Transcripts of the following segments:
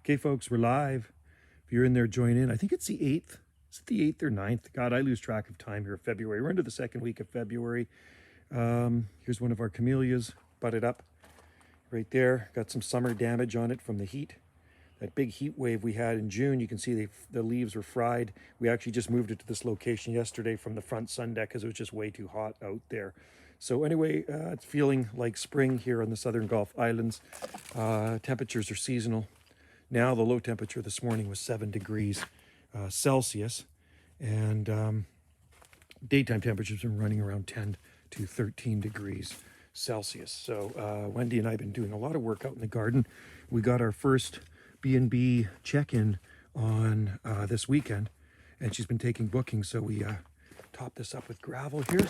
Okay, folks, we're live. If you're in there, join in. I think it's the 8th. Is it the 8th or 9th? God, I lose track of time here. February. We're into the second week of February. Here's one of our camellias budded up right there. Got some summer damage on it from the heat. That big heat wave we had in June, you can see the leaves were fried. We actually just moved it to this location yesterday from the front sun deck because it was just way too hot out there. So anyway, it's feeling like spring here on the Southern Gulf Islands. Temperatures are seasonal. Now the low temperature this morning was 7 degrees Celsius, and daytime temperatures have been running around 10 to 13 degrees Celsius. So Wendy and I have been doing a lot of work out in the garden. We got our first B&B check-in on this weekend, and she's been taking bookings. So we topped this up with gravel here,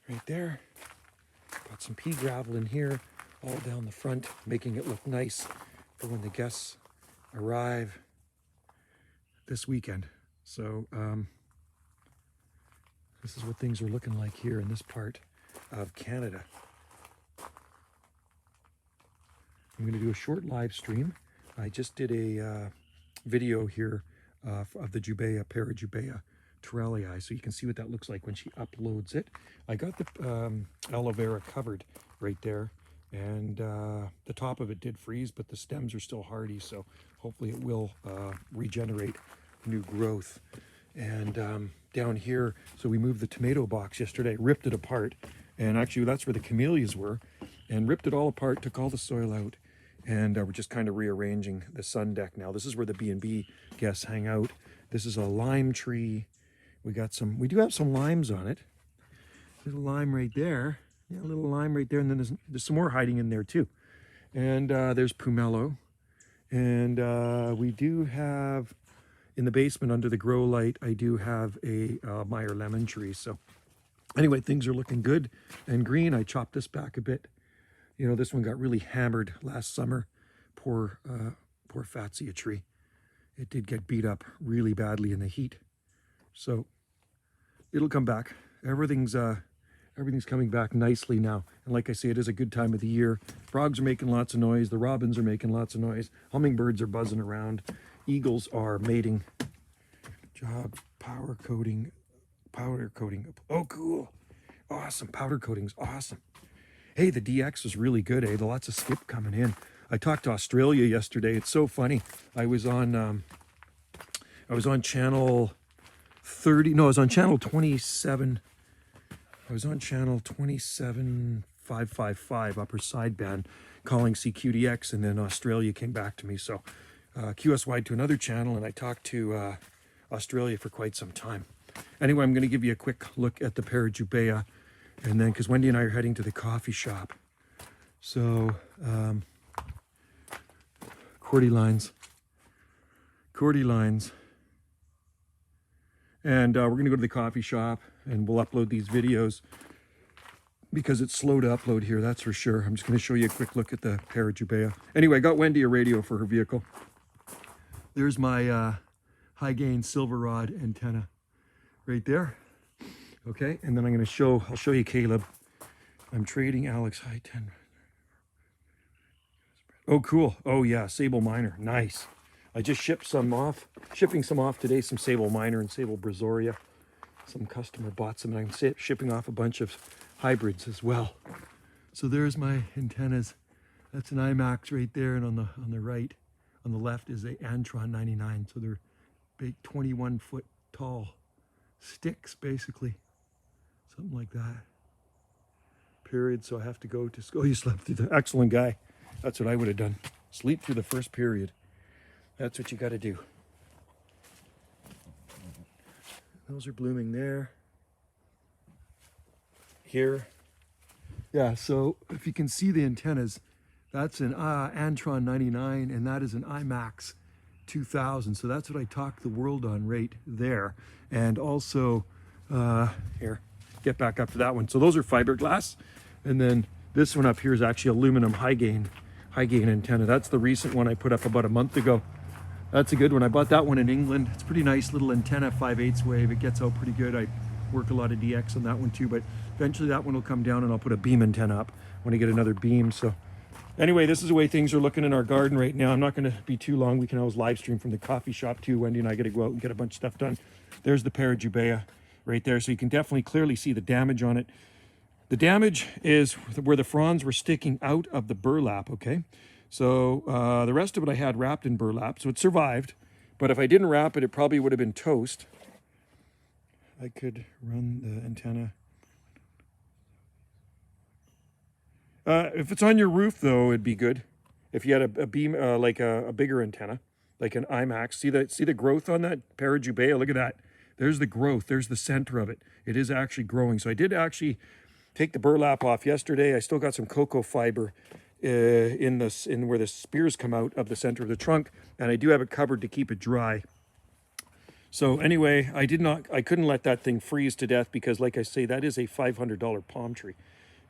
right there. Got some pea gravel in here, all down the front, making it look nice for when the guests arrive this weekend. So this is what things are looking like here in this part of Canada. I'm going to do a short live stream. I just did a video here of the Jubea, Parajubea Torrellii, so you can see what that looks like when she uploads it. I got the aloe vera covered right there, and the top of it did freeze, but the stems are still hardy, so hopefully it will regenerate new growth. And down here, so we moved the tomato box yesterday, ripped it apart, and actually that's where the camellias were, and ripped it all apart, took all the soil out, and we're just kind of rearranging the sun deck now. This is where the B&B guests hang out. This is a lime tree. We do have some limes on it. There's a lime right there. Yeah, a little lime right there, and then there's some more hiding in there too. And there's pomelo. And we do have, in the basement under the grow light, I do have a Meyer lemon tree. So anyway, things are looking good and green. I chopped this back a bit. You know, this one got really hammered last summer. Poor Fatsia tree. It did get beat up really badly in the heat. So it'll come back. Everything's coming back nicely now. And like I say, it is a good time of the year. Frogs are making lots of noise. The robins are making lots of noise. Hummingbirds are buzzing around. Eagles are mating. Job, powder coating. Oh, cool. Awesome. Powder coating's awesome. Hey, the DX was really good, eh? Lots of skip coming in. I talked to Australia yesterday. It's so funny. I was on channel 30. No, I was on channel 27. I was on channel 27555, upper sideband, calling CQDX, and then Australia came back to me. So QSY'd to another channel, and I talked to Australia for quite some time. Anyway, I'm going to give you a quick look at the Parajubea, and then, because Wendy and I are heading to the coffee shop. So, Cordy lines. And we're going to go to the coffee shop, and we'll upload these videos because it's slow to upload here, that's for sure. I'm just going to show you a quick look at the Parajubea. Anyway, I got Wendy a radio for her vehicle. There's my high gain silver rod antenna right there. Okay, and then I'll show you Caleb. I'm trading Alex high 10. Oh, cool. Oh yeah, Sable Minor, nice. I just shipping some off today, some Sable Minor and Sable Brazoria. Some customer bought some, and I'm shipping off a bunch of hybrids as well. So there's my antennas. That's an IMAX right there, and on the right, on the left is a Antron 99. So they're big 21-foot tall sticks, basically. Something like that. Period. So I have to go to school. You slept through the excellent guy. That's what I would have done. Sleep through the first period. That's what you got to do. Those are blooming there. Here. Yeah, so if you can see the antennas, that's an Antron 99, and that is an IMAX 2000. So that's what I talked the world on right there. And also, here, get back up to that one. So those are fiberglass. And then this one up here is actually aluminum high gain antenna. That's the recent one I put up about a month ago. That's a good one. I bought that one in England. It's a pretty nice little antenna, 5/8 wave. It gets out pretty good. I work a lot of DX on that one too, but eventually that one will come down and I'll put a beam antenna up when I get another beam. So Anyway, this is the way things are looking in our garden right now. I'm not going to be too long. We can always live stream from the coffee shop too. Wendy and I got to go out and get a bunch of stuff done. There's the Parajubea right there. So you can definitely clearly see the damage on it. The damage is where the fronds were sticking out of the burlap, okay? So the rest of it I had wrapped in burlap, so it survived. But if I didn't wrap it, it probably would have been toast. I could run the antenna. If it's on your roof, though, it'd be good. If you had a beam, like a bigger antenna, like an IMAX. See the growth on that Parajubea? Look at that. There's the growth. There's the center of it. It is actually growing. So I did actually take the burlap off yesterday. I still got some cocoa fiber in where the spears come out of the center of the trunk, and I do have it covered to keep it dry. So anyway, I couldn't let that thing freeze to death because, like I say, that is a $500 palm tree.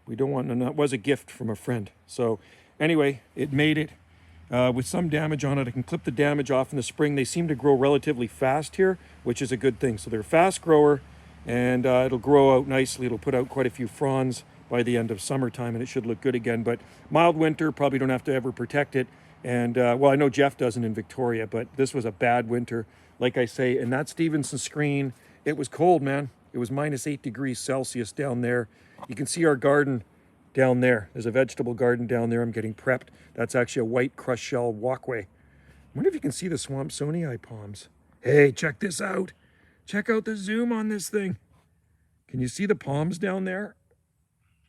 We don't want, and that was a gift from a friend. So anyway, it made it with some damage on it. I can clip the damage off in the spring. They seem to grow relatively fast here, which is a good thing. So they're a fast grower, and it'll grow out nicely. It'll put out quite a few fronds by the end of summertime, and it should look good again. But mild winter, probably don't have to ever protect it. And well, I know Jeff doesn't in Victoria, but this was a bad winter. Like I say, and that Stevenson screen, it was cold, man. It was -8 degrees Celsius down there. You can see our garden down there. There's a vegetable garden down there. I'm getting prepped. That's actually a white crushed shell walkway. I wonder if you can see the Swampsonii palms. Hey, check this out. Check out the zoom on this thing. Can you see the palms down there?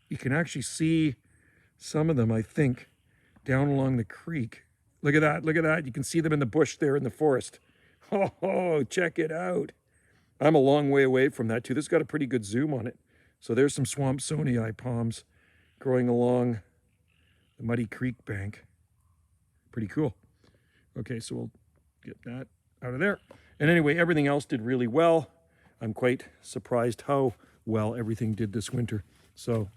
You can actually see some of them, I think, down along the creek. Look at that. Look at that. You can see them in the bush there in the forest. Oh, check it out. I'm a long way away from that too. This got a pretty good zoom on it. So there's some Swampsonii palms growing along the Muddy Creek bank. Pretty cool. Okay, so we'll get that out of there. And anyway, everything else did really well. I'm quite surprised how well everything did this winter. So,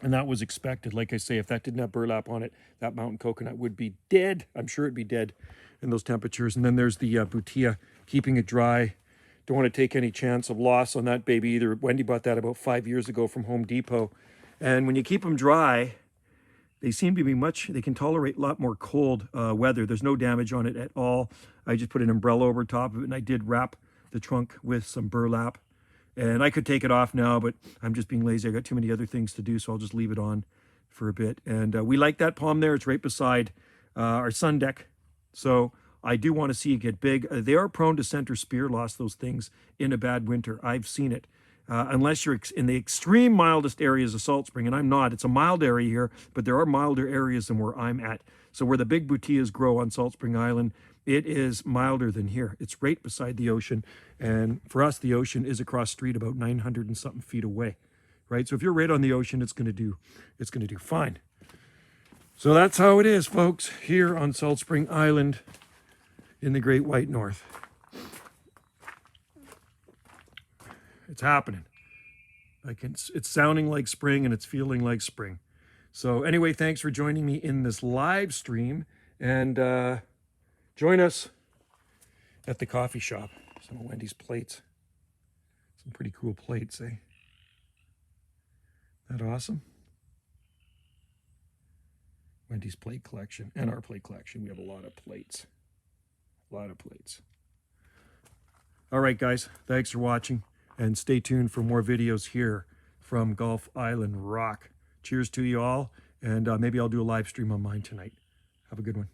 and that was expected. Like I say, if that didn't have burlap on it, that mountain coconut would be dead. I'm sure it'd be dead in those temperatures. And then there's the Butia, keeping it dry. Don't want to take any chance of loss on that baby either. Wendy bought that about 5 years ago from Home Depot. And when you keep them dry, they seem to be they can tolerate a lot more cold weather. There's no damage on it at all. I just put an umbrella over top of it, and I did wrap the trunk with some burlap. And I could take it off now, but I'm just being lazy. I got too many other things to do, so I'll just leave it on for a bit. And we like that palm there. It's right beside our sun deck. So I do want to see it get big. They are prone to center spear loss, those things, in a bad winter. I've seen it. Unless you're in the extreme mildest areas of Salt Spring, and I'm not. It's a mild area here, but there are milder areas than where I'm at. So where the big butias grow on Salt Spring Island, it is milder than here. It's right beside the ocean. And for us, the ocean is across the street about 900 and something feet away, right? So if you're right on the ocean, it's going to do fine. So that's how it is, folks, here on Salt Spring Island in the Great White North. It's happening. It's sounding like spring and it's feeling like spring. So anyway, thanks for joining me in this live stream, and join us at the coffee shop. Some of Wendy's plates. Some pretty cool plates, eh? Isn't that awesome? Wendy's plate collection and our plate collection. We have a lot of plates. A lot of plates. All right, guys. Thanks for watching. And stay tuned for more videos here from Gulf Island Rock. Cheers to you all. And maybe I'll do a live stream on mine tonight. Have a good one.